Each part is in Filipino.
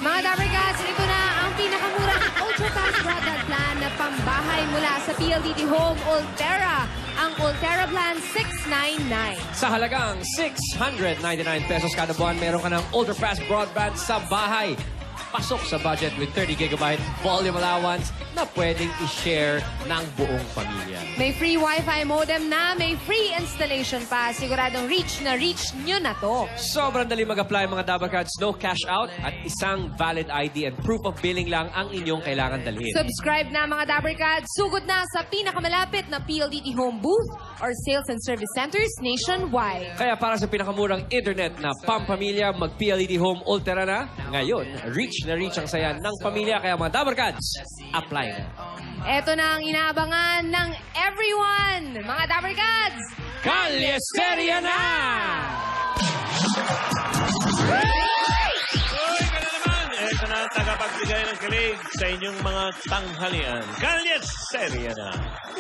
Mga Dabarkats, ito na ang pinakamurang ultra-fast broadband plan na pambahay mula sa PLDT Home Ultera. Ang Ultera Plan 699. Sa halagang 699 pesos kada buwan, meron ka ng ultra-fast broadband sa bahay. Pasok sa budget with 30 gigabyte volume allowance na pwedeng i-share ng buong pamilya. May free Wi-Fi modem na, may free installation pa. Siguradong reach nyo na to. Sobrang dali mag-apply mga Dabarkats, no cash out at isang valid ID and proof of billing lang ang inyong kailangan dalhin. Subscribe na mga Dabarkats. Sugod na sa pinakamalapit na PLDT Home Booth or Sales and Service Centers nationwide. Kaya para sa pinakamurang internet na pampamilya, mag-PLDT Home Ultera na. Ngayon, reach na reach ang saya ng pamilya. Kaya mga Dabarkats, apply na. Ito na ang inaabangan ng everyone. Mga Dabarkats, Kalyesterya na! Uy, ka na naman! Ito na ang tagapagbigay ng kilig sa inyong mga tanghalian. Kalyesterya na!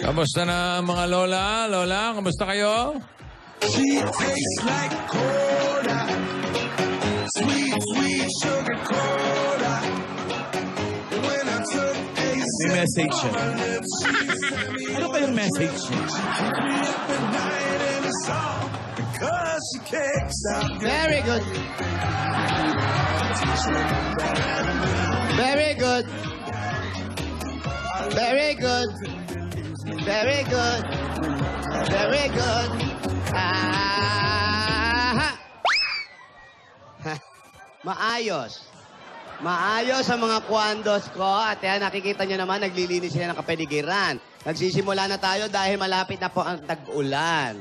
Kamusta na mga lola? Lola, kamusta kayo? She tastes like cola. Sweet, sweet sugar cola. When I took a May message siya. Ano kayong message niya? because she kicks out. Very good. Very good. Very good. Very good. Very good. Ah! Maayos. Maayos ang mga kwandos ko. At yan, nakikita nyo naman, naglilinis sila ng kapaligiran. Nagsisimula na tayo dahil malapit na po ang tag-ulan.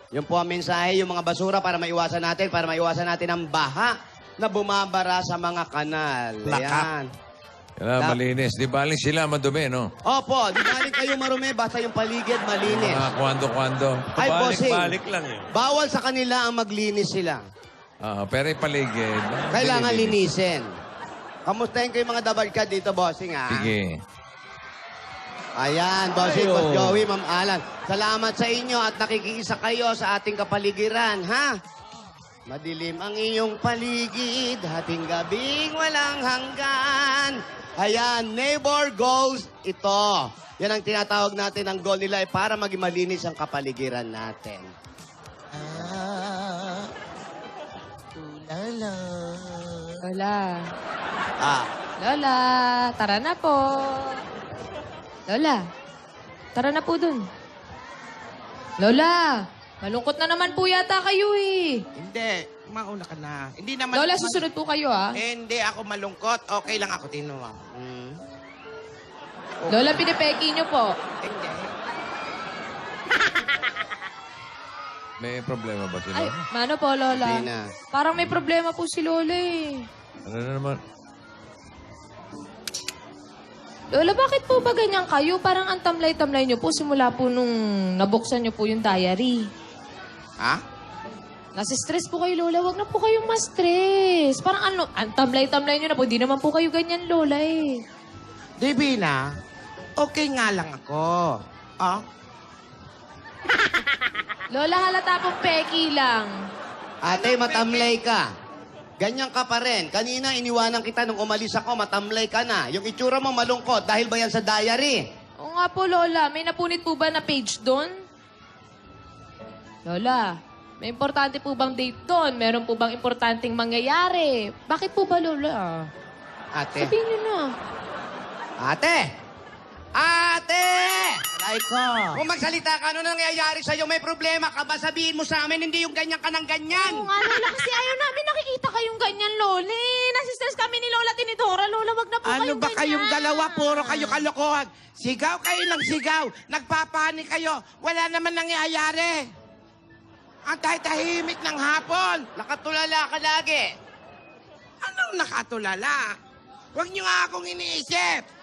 Yun po ang mensahe, yung mga basura para maiwasan natin ang baha na bumabara sa mga kanal. Ayan. Kailangan malinis. Di baling sila madumi, no? Opo, di baling kayo marumi, basta yung paligid malinis. Kwando-kwando. Ay, bossing. Balik lang yun. Bawal sa kanila ang maglinis sila. Pero yung paligid. Kailangan linisin. Kamustahin ko yung mga Dabarkad dito, bossing, ha? Sige. Ayan, bossing, Boss Joey, Ma'am Alan. Salamat sa inyo at nakikiisa kayo sa ating kapaligiran, ha? Madilim ang iyong paligid, hating gabing walang hanggan. Ayan, neighbor goals ito. Yan ang tinatawag natin, ang goal nila ay para maging malinis ang kapaligiran natin. Lola. Lola, Tara na po. Lola, tara na po dun. Lola, malungkot na naman po yata kayo eh. Hindi, mauna ka na. Hindi naman... Lola, susunod po kayo ah. Hindi ako malungkot. Okay lang ako, tinuwa. Lola, pinipeki nyo po. Hindi. May problema ba si Ay, Lola? mano po, Lola? Hindi na. Parang may problema po si Lola eh. Ano na naman? Lola, bakit po ba ganyan kayo? Parang ang tamlay-tamlay nyo po simula po nung nabuksan nyo po yung diary. Ha? Nasa-stress po kayo, Lola. Huwag na po kayong ma-stress. Parang ano, ang tamlay-tamlay nyo na po. Di naman po kayo ganyan, Lola eh. Divina, okay nga lang ako. Ah? Lola, halata pong peki lang. Ate, matamlay ka. Ganyan ka pa rin. Kanina, iniwanan kita nung umalis ako, matamlay ka na. Yung itsura mo malungkot dahil ba yan sa diary? Oo nga po, Lola. May napunit po ba na page doon? Lola, may importante po bang date doon? Meron po bang importanteng mangyayari? Bakit po ba, Lola? Ate. Sabihin niyo na. Ate! Ate! Aray ko. Kung magsalita ka, ano nangyayari sa'yo? May problema ka ba? Sabihin mo sa amin, hindi yung ganyan ka ng ganyan. Oo nga, Lola, kasi ayaw namin nakikita kayong ganyan, Lola. Nasistress kami ni Lola Tinidora. Lola, wag na po Ano kayong ba ganyan. kayong dalawa? Puro kayo kalokohan. Sigaw kayo ng sigaw. Nagpapanik kayo. Wala naman nangyayari. Ang tahimik ng hapon. Nakatulala ka lagi. Anong nakatulala? Huwag niyo nga akong iniisip.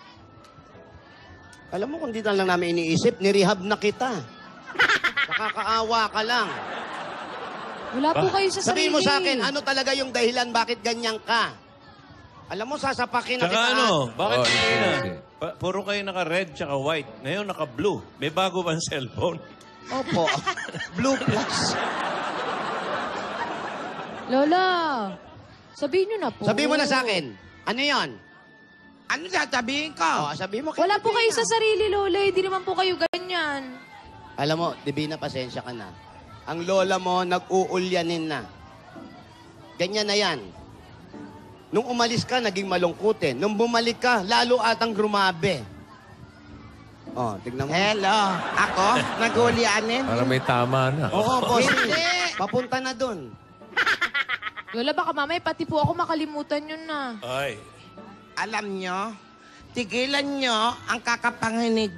Alam mo, kung di na lang namin iniisip, nirehab na kita. Nakakaawa ka lang. Wala po kayo sa sarili. Sabihin mo sa akin, ano talaga yung dahilan bakit ganyan ka? Alam mo, sasapakin na Tsaka kita. ano, bakit Oh, hindi na? sige. Puro kayo naka-red tsaka white. Ngayon naka-blue. May bago bang cellphone? Opo. Blue Plus. Lola, sabihin niyo na po. Sabihin mo na sa akin. Ano yon? Ano sasabihin ko? Sabihin mo kay Wala po kayo Divina. sa sarili, Lola. Hindi naman po kayo ganyan. Alam mo, Divina, pasensya ka na. Ang lola mo, nag-uulyanin na. Ganyan na yan. Nung umalis ka, naging malungkutin. Nung bumalik ka, lalo atang grumabe. Oh, tignan mo. Hello, ako? Nag-ulyanin? Para may tama na. Oo, boss. Hindi. Papunta na dun. Lola, baka mamaya pati po ako makalimutan yun na. Ay. Alam nyo, tigilan nyo ang kakapanginig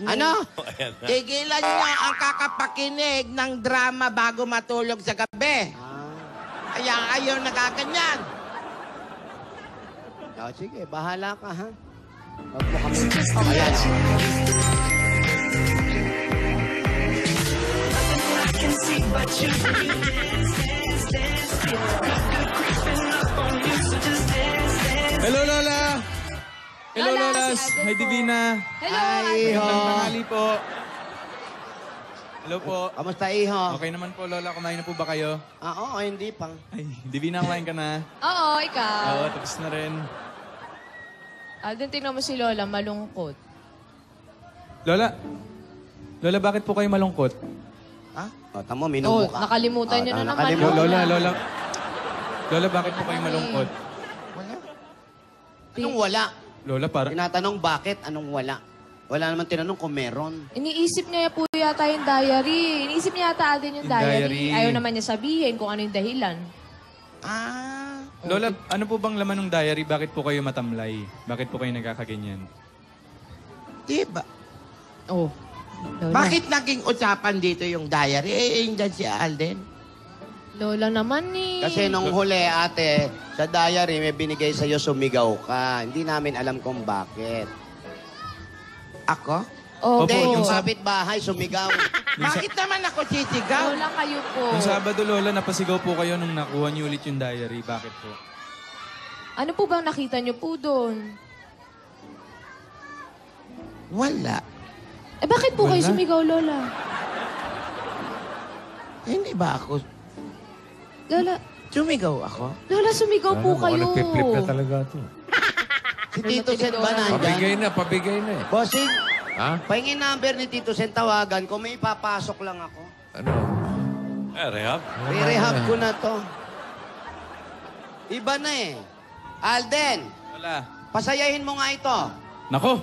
niyo. Ano? Ayan na. Tigilan nyo ang kakapakinig ng drama bago matulog sa gabi. Kaya ayaw nagaganyan. Sige, bahala ka, ha? Huwag mo kami. Ayan, Hello, Lola! Hello, Lola, Lolas! si Alden Hi, po. Divina! Hello, Hi, Alden. Iho. Magandang tanghali po. Hello po. Kamusta, Iho? Okay naman po, Lola. Kumain na po ba kayo? Oo, hindi pa. Ay, Divina, kumain ka na. Oo, ikaw. Oo, tapos na rin. Alden, tingnan mo si Lola, malungkot. Lola! Lola, bakit po kayo malungkot? Ha? Tamo, minubo ka. Nakalimutan niyo na naman, nakalimutan. Lola. Lola! Lola, bakit po kayo malungkot? Anong wala? Lola, para... Tinatanong bakit, anong wala? Wala naman tinanong kung meron. Iniisip niya po yata yung diary. Iniisip niya yata Alden yung Yung diary. diary. Ayaw naman niya sabihin kung ano yung dahilan. Lola, ano po bang laman ng diary? Bakit po kayo matamlay? Bakit po kayo nagkakaganyan? Diba? Oh. Lola. Bakit naging usapan dito yung diary? Dyan si Alden. Lola naman eh. Kasi nung huli, ate, sa diary may binigay sa'yo, sumigaw ka. Hindi namin alam kung bakit. Ako? Opo. Hindi, yung kapitbahay, sumigaw. Bakit naman ako sisigaw? Lola, kayo po. Nung Sabado, Lola, napasigaw po kayo nung nakuha niyo ulit yung diary. Bakit po? Ano po bang nakita niyo po doon? Wala. Eh, bakit po kayo Wala. sumigaw, Lola? Hindi ba ako? Lola, Sumigaw ako? Lola, sumigaw po kayo. Nagpiplip ka talaga to. Si Tito Sen ba Pabigay nandyan? na, pabigay na eh. Bossing, Ha? pahingin number ni Tito Sen, tawagan ko. May ipapasok lang ako. Ano? Rehab. I-rehab ko na to. Iba na eh. Alden, Lola. pasayahin mo nga ito. Nako!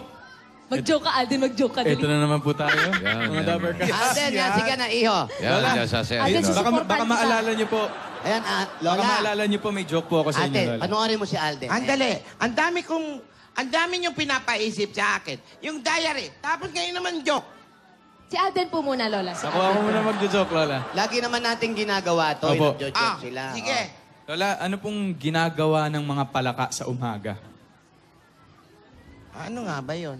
Mag-joke ka, Alden, mag-joke ka. Ito na naman po tayo. Yan, Mga yan. dabber ka. Alden, yan, sige na, iho. Yan, Lola. yan, sasaya. Alden, Lola. susuportahan Baka kita. maalala niyo po. Ayan, Baka Lola. maalala niyo po, may joke po ako sa inyo, Ate, Lola. panoorin mo si Alden. Andali. Ang dami niyong pinapaisip sa akin. Yung diary. Tapos ngayon naman joke. Si Alden po muna, Lola. Si Ako ako muna magjo-joke, Lola. Lagi naman natin ginagawa to. Opo. Nagjo-joke sila. Sige. Lola, ano pong ginagawa ng mga palaka sa umaga? Ano nga ba yun?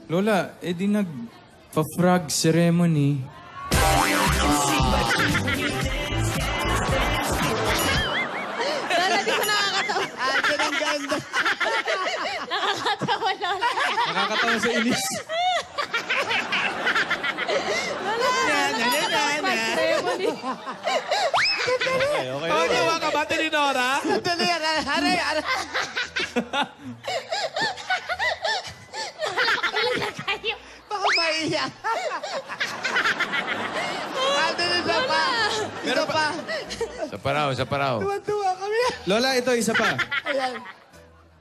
Lola, edi nag-frog ceremony. Lola, di ko nakakatawa. Alden, ang ganda. Nakakatawa, Lola. Nakakatawa sa inis. Ceremony. Okay. Tawa ka ba, Telenora? Sandali, aray. Lola, kayo. Baka maiyak. Alden, isa pa. Isa pa. Sa paraw. Tuwa kami. Lola, ito isa pa. Ayan.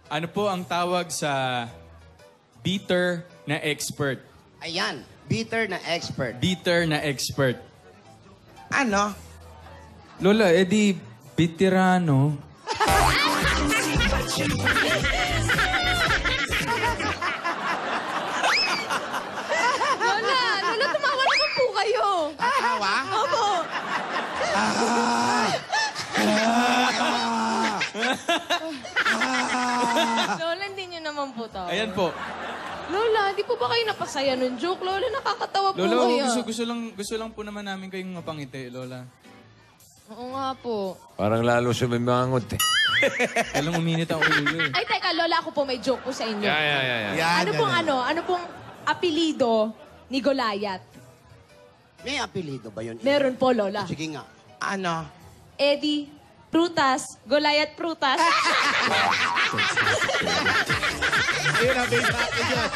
Ano po ang tawag sa bitter na expert? Ayan. Bitter na expert. Bitter na expert. Ano? Lola, edi veterano. Lola, tumawa naman po kayo. Tawa? Opo. Lola, hindi niyo naman po to. Ayan po. Lola, di po ba kayo napasaya ng joke? Lola, nakakatawa po Lola, kayo. gusto lang po naman namin kayong mapangiti, Lola. Oo nga po. Parang lalo sumimangot eh. Talang uminit ang ulo eh. Ay, teka, Lola, ako po may joke po sa inyo. Yeah. Ano pong apelido ni Goliath? May apelido ba yun? Meron po, Lola. Sige nga. Ano? Eddie Prutas. Goliath Prutas. Ayun ang base natin yun.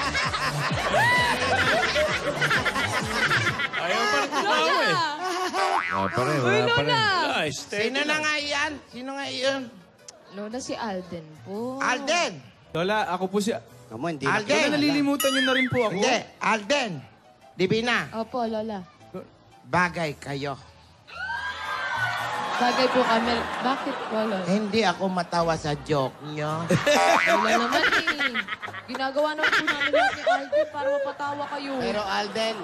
Ayaw pa rin tumawa eh. Uy, Lola. Ay, steady Sino na lang. nga yan? Sino nga yun? Lola, si Alden po. Alden! Lola, ako po si... Kamu, hindi Alden! Lola, nalilimutan niyo na rin po ako. Hindi, Alden. Divina, Opo, Lola. bagay kayo. Bagay po kami. Bakit po, Lola? Hindi ako matawa sa joke nyo. Lola naman eh. Ginagawa naman po namin lahat ni Alden para mapatawa kayo. Pero Alden,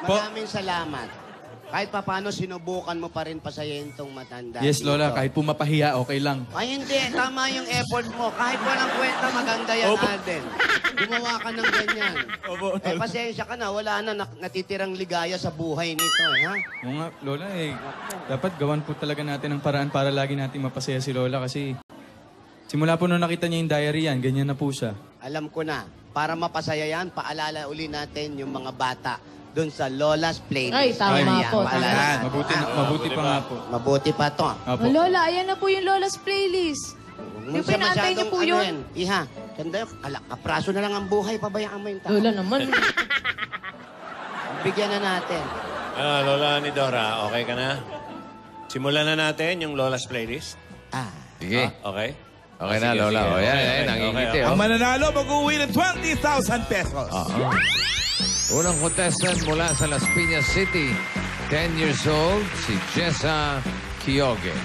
maraming salamat. Kahit papano sinubukan mo pa rin pasayahin tong matanda. Yes, Lola, dito. kahit po mapahiya, okay lang. Ay, hindi. Tama yung effort mo. Kahit walang kwenta, maganda yan, Alden. Gumawa ka ng ganyan. Pasensya ka na. Wala na natitirang ligaya sa buhay nito, ha? Oo nga, Lola, dapat gawan po talaga natin ang paraan para lagi natin mapasaya si Lola kasi simula po nung nakita niya yung diary yan, ganyan na po siya. Alam ko na. Para mapasaya yan, paalala uli natin yung mga bata doon sa Lola's Playlist. Ay, tama Ayan, po, paalala. Mabuti pa nga po. Mabuti pa to. Apo. Oh, Lola, ayan na po yung Lola's playlist. Huwag mo Yung siya pinaantay niyo masyadong po yun. Iha, ganda yun. Kapraso na lang ang buhay. Pabayaan mo yung tao. Lola naman. Bigyan na natin. Lola ni Dora, okay ka na? Simulan na natin yung Lola's Playlist. Sige. Okay? Okay na, Lola. O, yan, nangingiti. Okay. Ang mananalo, mag-uwi ng 20,000 pesos. Unang contestant mula sa Las Piñas City, 10 years old, si Jessa Kioge.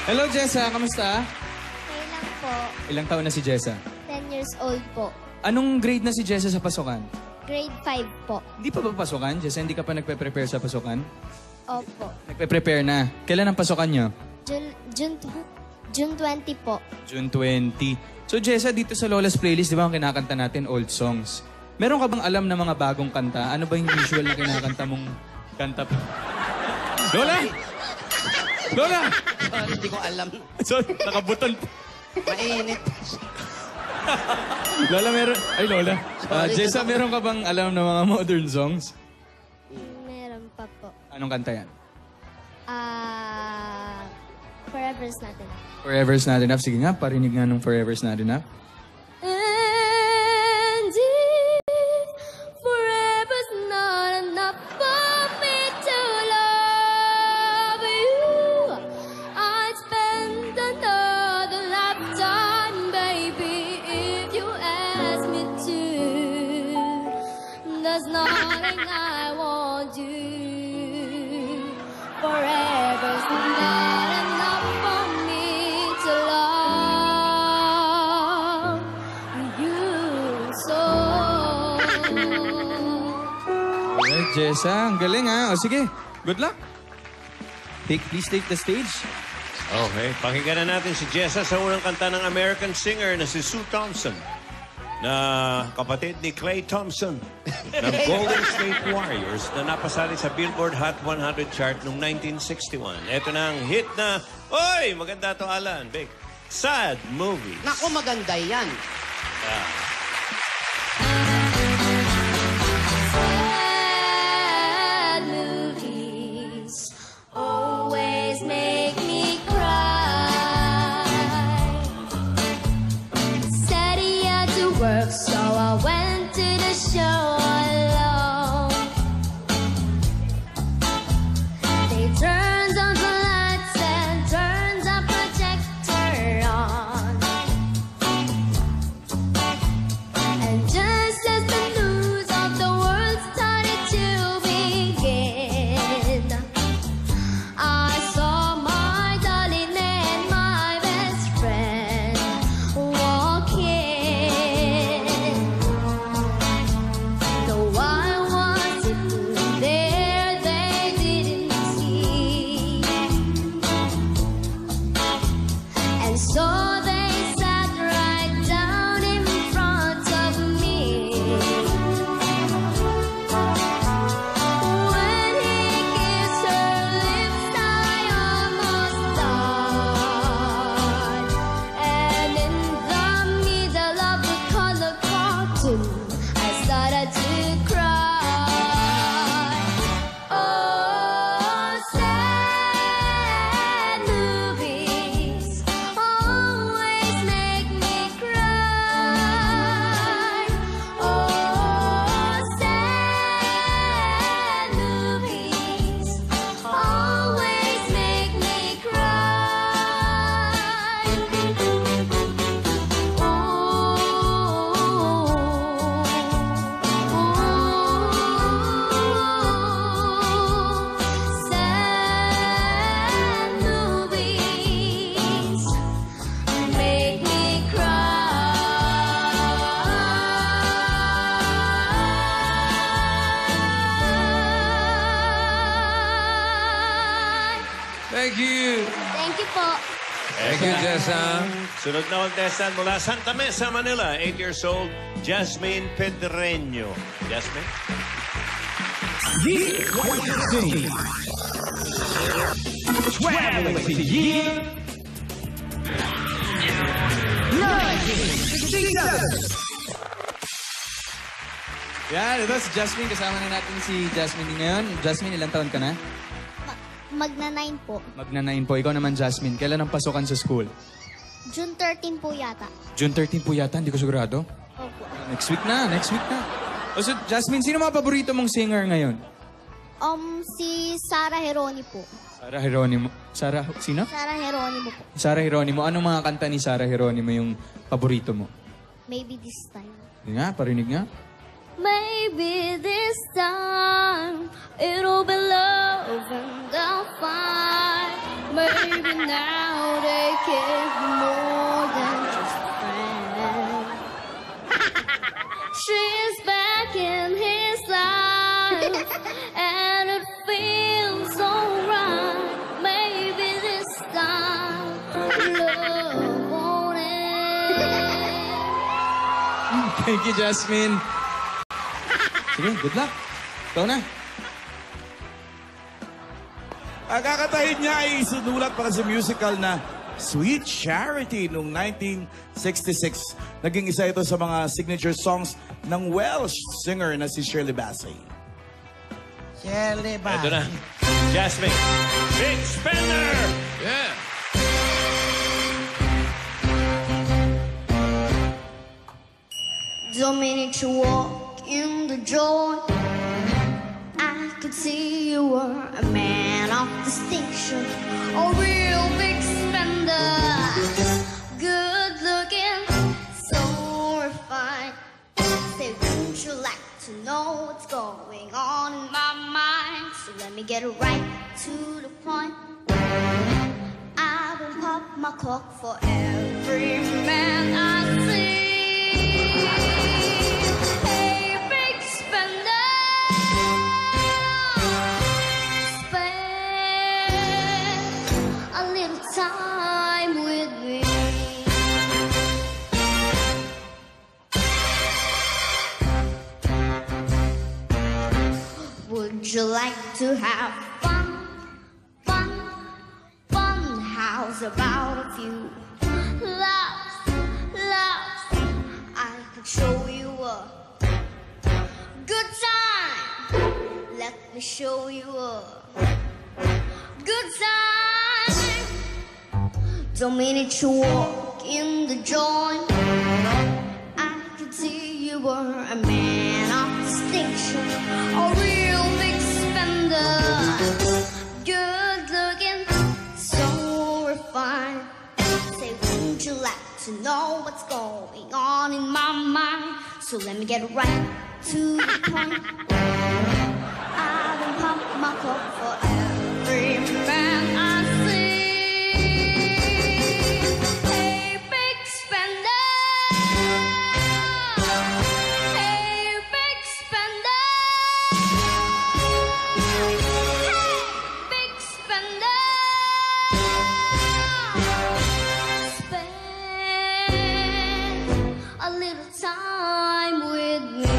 Hello, Jessa. Kamusta? Okay lang po. Ilang taon na si Jessa? 10 years old po. Anong grade na si Jessa sa pasukan? Grade 5 po. Hindi pa ba pasukan, Jessa? Hindi ka pa nagpe-prepare sa pasukan? Opo. Nagpe-prepare na. Kailan ang pasukan niyo? June 20 po. June 20. So, Jessa, dito sa Lola's Playlist, di ba ang kinakanta natin, old songs. Meron ka bang alam na mga bagong kanta? Ano ba yung usual na kinakanta mong kanta? Lola! Lola! Sorry, hindi ko alam. Sorry, nakabutan po. Mainit. Lola, meron... Ay, Lola. Jessa, meron ka bang alam na mga modern songs? Meron pa po. Anong kanta yan? Forever's Not Enough. Forever's Not Enough. Sige nga, parinig nga nung Forever's Not Enough. And if forever's not enough for me to love you, I'd spend another lifetime, baby, if you ask me to. There's nothing I won't do. Forever's not enough for me to love you so. Alright, Jessa. Ang galing ha. O sige, good luck. Please take the stage. Okay. Pakinggan na natin si Jessa sa unang kanta ng American singer na si Sue Thompson, na kapatid ni Clay Thompson ng Golden State Warriors na napasali sa Billboard Hot 100 chart noong 1961. Ito na ang hit na, oy, maganda to, Alan, Big. Sad Movies. Naku, maganda yan. Sad movies always make me cry. Said he had to work, so I went to the show alone. They turned on the lights and turned the projector on. And just as the news of the world started to begin, I saw my darling and my best friend walk in. The Jessa. Thank you, Jessa. Sunod na contestant mula Santa Mesa, Manila. 8 years old, Jasmine Pedreño. Jasmine? Yan, ito si Jasmine. Kasama na natin si Jasmine ngayon. Jasmine, ilang taon ka na? Magna-9 po. Magna-9 po. Ikaw naman, Jasmine. Kailan ang pasukan sa school? June 13 po yata. June 13 po yata. Hindi ko sigurado. Opo. Next week na. O so, Jasmine, sino mga paborito mong singer ngayon? Si Sarah Heroni po. Sarah Geronimo. Sarah, sino? Sarah Heronimo po. Sarah Geronimo. Anong mga kanta ni Sarah Geronimo yung paborito mo? Maybe this time. Hindi nga, parinig nga. Maybe this time it'll be love and I'll find. Maybe now they care more than just a friend. She's back in his life and it feels alright. Maybe this time love won't end. Thank you, Jasmine. Sige, good luck. Ikaw na. Ang kakatahin niya ay sinulat para sa musical na Sweet Charity noong 1966. Naging isa ito sa mga signature songs ng Welsh singer na si Shirley Bassey. Shirley ba? Ito na. Jasmine. Big Spender! Yeah. The minute you walk in the door, I could see you were a man of distinction, a real big spender, good looking, so refined. Say, would you like to know what's going on in my mind? So let me get right to the point. I will pop my cork for every man I see. Hey, big spender, spend a little time with me. Would you like to have fun? How's about a few loves? I could show you a good time. Let me show you a good time. The minute you walk in the joint, I could see you were a man of distinction, a real big spender, good looking, so refined. Say, would you like to know what's going on in my mind? So let me get right to the point. I don't pop my cork for every man I see. Hey, big spender. Hey, big spender. Hey, big spender. Spend a little time with me.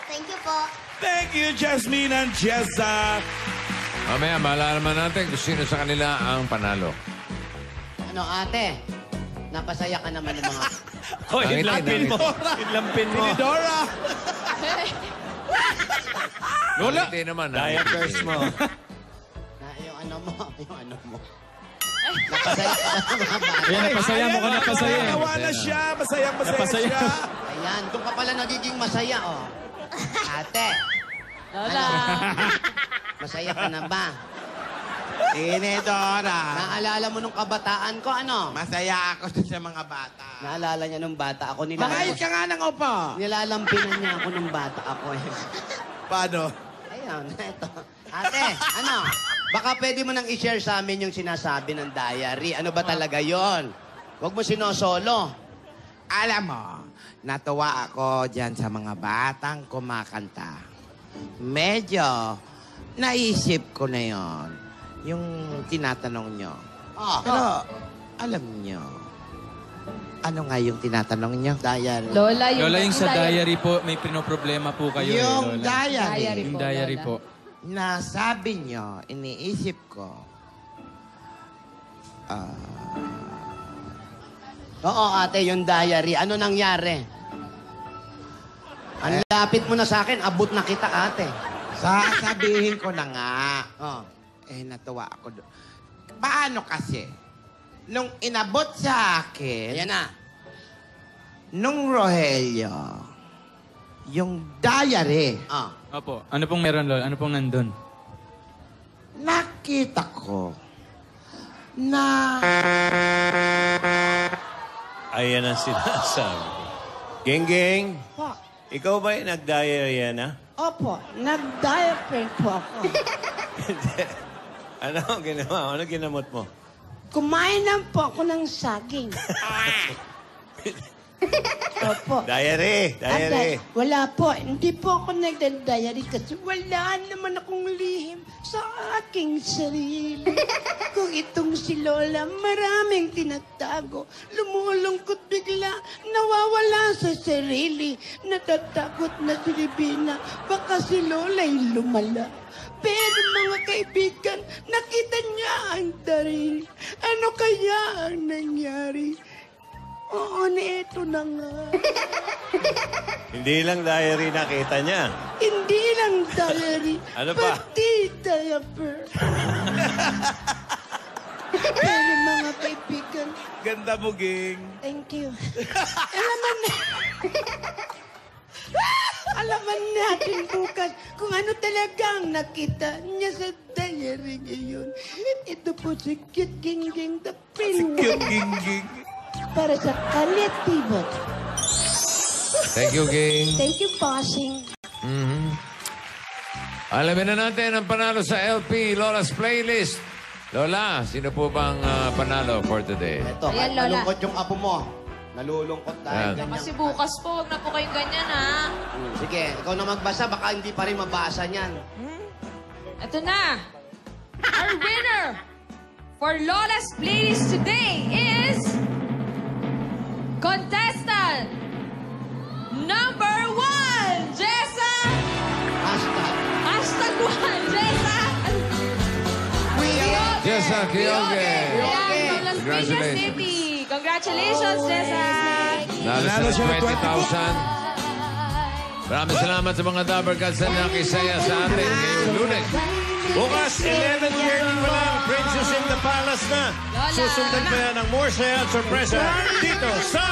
Thank you po. Thank you, Jasmine and Jessa. Mamaya, malalaman natin kung sino sa kanila ang panalo. Ano, ate? Napasaya ka naman ng mga... Oh, inlampin mo. Inlampin mo. Dora! Lola! Hindi naman. Diapers mo. Na, yung ano mo. Napasaya ka na ng mga bata. Ayan, napasaya mo ka, napasaya. Nawa na siya. Masayang Napasaya. siya. Ayan, doon ka pala nagiging masaya, oh. Ate. Lola. Masaya ka na ba? Dora. Naalala mo nung kabataan ko, ano? Masaya ako sa mga bata. Naalala niya nung bata ako. Makayos ka nga ng upo. Nilalampinan niya ako nung bata ako. Paano? Ayun, ito. Ate, ano? Baka pwede mo nang i-share sa amin yung sinasabi ng diary. Ano ba talaga yon? Huwag mo sinosolo. Alam mo, natuwa ako dyan sa mga batang kumakanta. Medyo naisip ko na yon, yung tinatanong nyo. Pero, alam nyo, ano nga yung tinatanong nyo? Diary. Lola, Lola, yung sa diary po, may pinoproblema po kayo. Yung Lola. diary. Yung diary po. Na sabi nyo, iniisip ko, Oo, ate, yung diary. Ano nangyari? Ang lapit mo na sa akin, abot na kita, ate. sasabihin ko na nga. Oh. Natuwa ako doon. Paano kasi? Nung inabot sa akin, Ayan na. nung Rogelio, yung diary, Opo. Ano pong meron, Lola? Ano pong nandun? nakita ko na Ayan ang sinasabi. Geng-geng, Po. ikaw ba yung nag-diary yan, ha? Opo, nag-diaper po ako. Ano ang ginawa? Ano ginamot mo? Kumain lang po ako ng saging. Opo. Diary! Diary! Wala po. Hindi po ako nagda-diary kasi wala naman akong lihim sa aking sarili. Kung itong si Lola, maraming tinatago. Lumulungkot bigla, nawawala sa sarili. Natatakot na si Ribina, baka si Lola'y lumala. Pero mga kaibigan, nakita niya ang daril. Ano kaya ang nangyari? Oo, ito na nga. Hindi lang diary nakita niya. Hindi lang diary, Ano pa? pati diaper. Pero mga kaibigan, Ganda mo, Ging. thank you. Alaman natin bukas kung ano talagang nakita niya sa diary ngayon. Ito po si Cute Ging Ging, the Prince. Cute Ging. Para sa kaletibo. Thank you, King. Thank you, bossing. Alamin na natin ang panalo sa LP Lola's Playlist. Lola, sino po bang panalo for today? Ito, Ayan, Lola. malungkot yung apo mo. Nalulungkot dahil Ayan. ganyan. Kasi bukas po, huwag na po kayong ganyan, ha? Sige, ikaw na magbasa, baka hindi pa rin mabasa niyan. Ito na. Our winner for Lola's Playlist today is contestant number 1, Jessa. Hashtag 1, Jessa. Jessa Kioge. Ayan, from Las Piñas Congratulations. City. Congratulations, Jessa. Nalo siya ng 20,000. Maraming salamat sa mga Dabarkads na nakisaya sa atin ngayong Lunes. Bukas, 11:30 pa lang, Princess in the Palace na. Susundan pa yan ng more saya at sorpresa dito sa